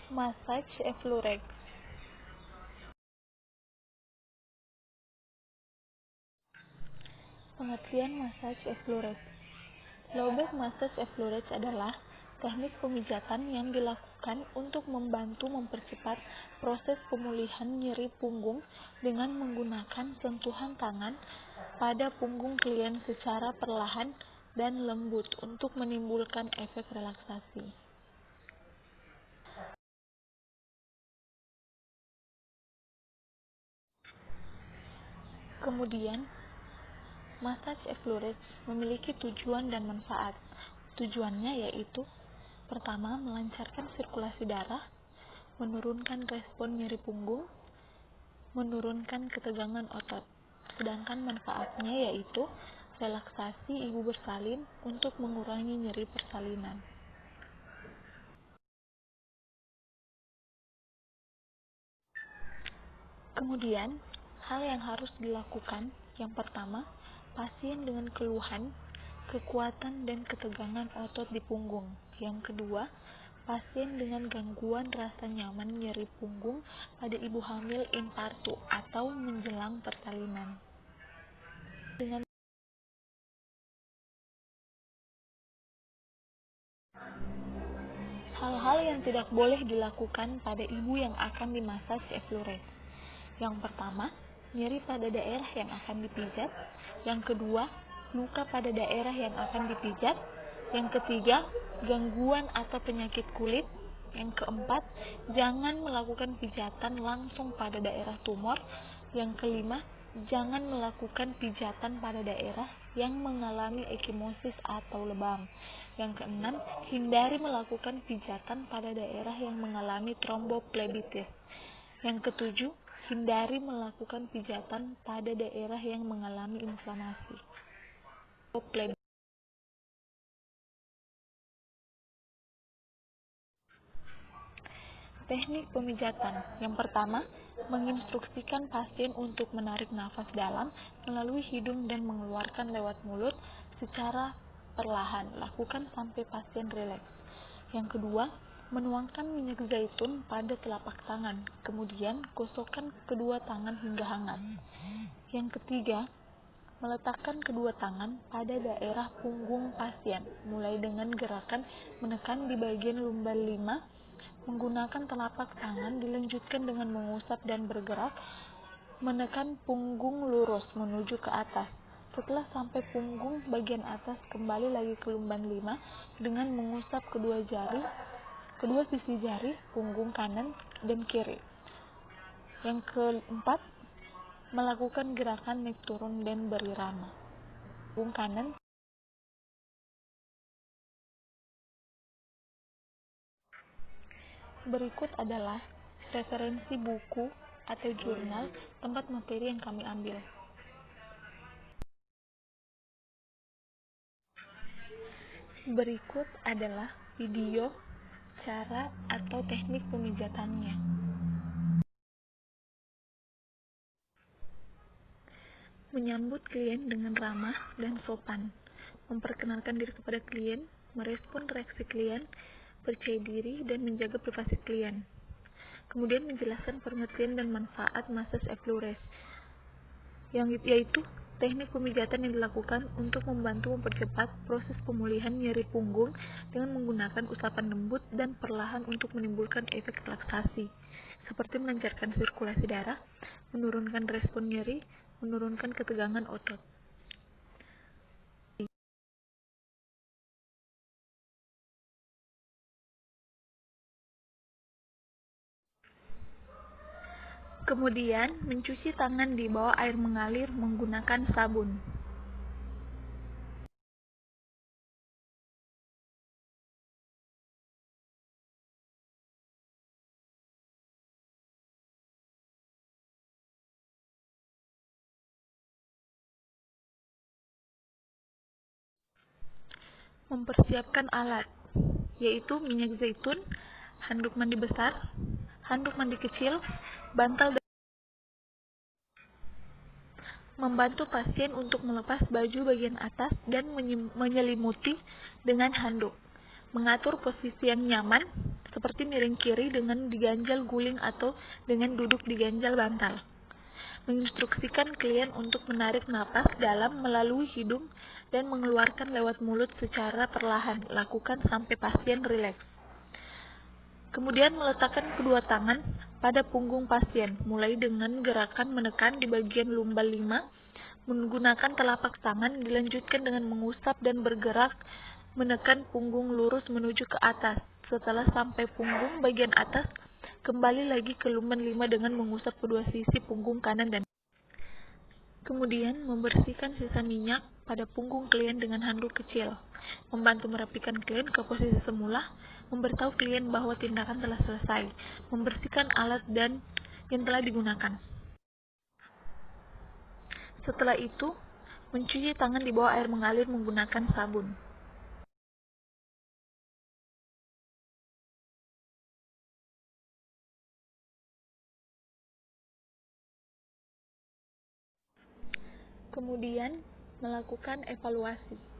Massage effleurage. Pengertian massage effleurage. Low-back massage effleurage adalah teknik pemijatan yang dilakukan untuk membantu mempercepat proses pemulihan nyeri punggung dengan menggunakan sentuhan tangan pada punggung klien secara perlahan dan lembut untuk menimbulkan efek relaksasi. Kemudian, massage effleurage memiliki tujuan dan manfaat. Tujuannya yaitu: pertama, melancarkan sirkulasi darah, menurunkan respon nyeri punggung, menurunkan ketegangan otot. Sedangkan manfaatnya yaitu relaksasi ibu bersalin untuk mengurangi nyeri persalinan. Kemudian, hal yang harus dilakukan: yang pertama, pasien dengan keluhan, kekuatan dan ketegangan otot di punggung. Yang kedua, pasien dengan gangguan rasa nyaman nyeri punggung pada ibu hamil infartu atau menjelang persalinan. Dengan hal-hal yang tidak boleh dilakukan pada ibu yang akan dimassage effleurage. Yang pertama, nyeri pada daerah yang akan dipijat. Yang kedua, luka pada daerah yang akan dipijat. Yang ketiga, gangguan atau penyakit kulit. Yang keempat, jangan melakukan pijatan langsung pada daerah tumor. Yang kelima, jangan melakukan pijatan pada daerah yang mengalami ekimosis atau lebam. Yang keenam, hindari melakukan pijatan pada daerah yang mengalami tromboflebitis. Yang ketujuh, hindari melakukan pijatan pada daerah yang mengalami inflamasi. Teknik pemijatan. Yang pertama, menginstruksikan pasien untuk menarik nafas dalam melalui hidung dan mengeluarkan lewat mulut secara perlahan. Lakukan sampai pasien rileks. Yang kedua, menuangkan minyak zaitun pada telapak tangan, kemudian gosokkan kedua tangan hingga hangat. Yang ketiga, meletakkan kedua tangan pada daerah punggung pasien, mulai dengan gerakan menekan di bagian lumbar 5, menggunakan telapak tangan, dilanjutkan dengan mengusap dan bergerak, menekan punggung lurus menuju ke atas. Setelah sampai punggung bagian atas, kembali lagi ke lumbar 5 dengan mengusap kedua sisi jari punggung kanan dan kiri. Yang keempat, melakukan gerakan naik turun dan berirama. Punggung kanan. Berikut adalah referensi buku atau jurnal tempat materi yang kami ambil. Berikut adalah video cara atau teknik pemijatannya. Menyambut klien dengan ramah dan sopan, memperkenalkan diri kepada klien, merespon reaksi klien, percaya diri dan menjaga privasi klien. Kemudian menjelaskan pengertian dan manfaat massage effleurage, yaitu teknik pemijatan yang dilakukan untuk membantu mempercepat proses pemulihan nyeri punggung dengan menggunakan usapan lembut dan perlahan untuk menimbulkan efek relaksasi, seperti melancarkan sirkulasi darah, menurunkan respon nyeri, menurunkan ketegangan otot. Kemudian, mencuci tangan di bawah air mengalir menggunakan sabun. Mempersiapkan alat, yaitu minyak zaitun, handuk mandi besar, handuk mandi kecil, bantal. Membantu pasien untuk melepas baju bagian atas dan menyelimuti dengan handuk. Mengatur posisi yang nyaman seperti miring kiri dengan diganjal guling atau dengan duduk diganjal bantal. Menginstruksikan klien untuk menarik napas dalam melalui hidung dan mengeluarkan lewat mulut secara perlahan. Lakukan sampai pasien rileks. Kemudian meletakkan kedua tangan pada punggung pasien, mulai dengan gerakan menekan di bagian lumbal 5, menggunakan telapak tangan, dilanjutkan dengan mengusap dan bergerak menekan punggung lurus menuju ke atas. Setelah sampai punggung bagian atas, kembali lagi ke lumban 5 dengan mengusap kedua sisi punggung kanan dan kemudian membersihkan sisa minyak pada punggung klien dengan handuk kecil. Membantu merapikan klien ke posisi semula, memberitahu klien bahwa tindakan telah selesai, membersihkan alat dan yang telah digunakan. Setelah itu, mencuci tangan di bawah air mengalir menggunakan sabun. Kemudian, melakukan evaluasi.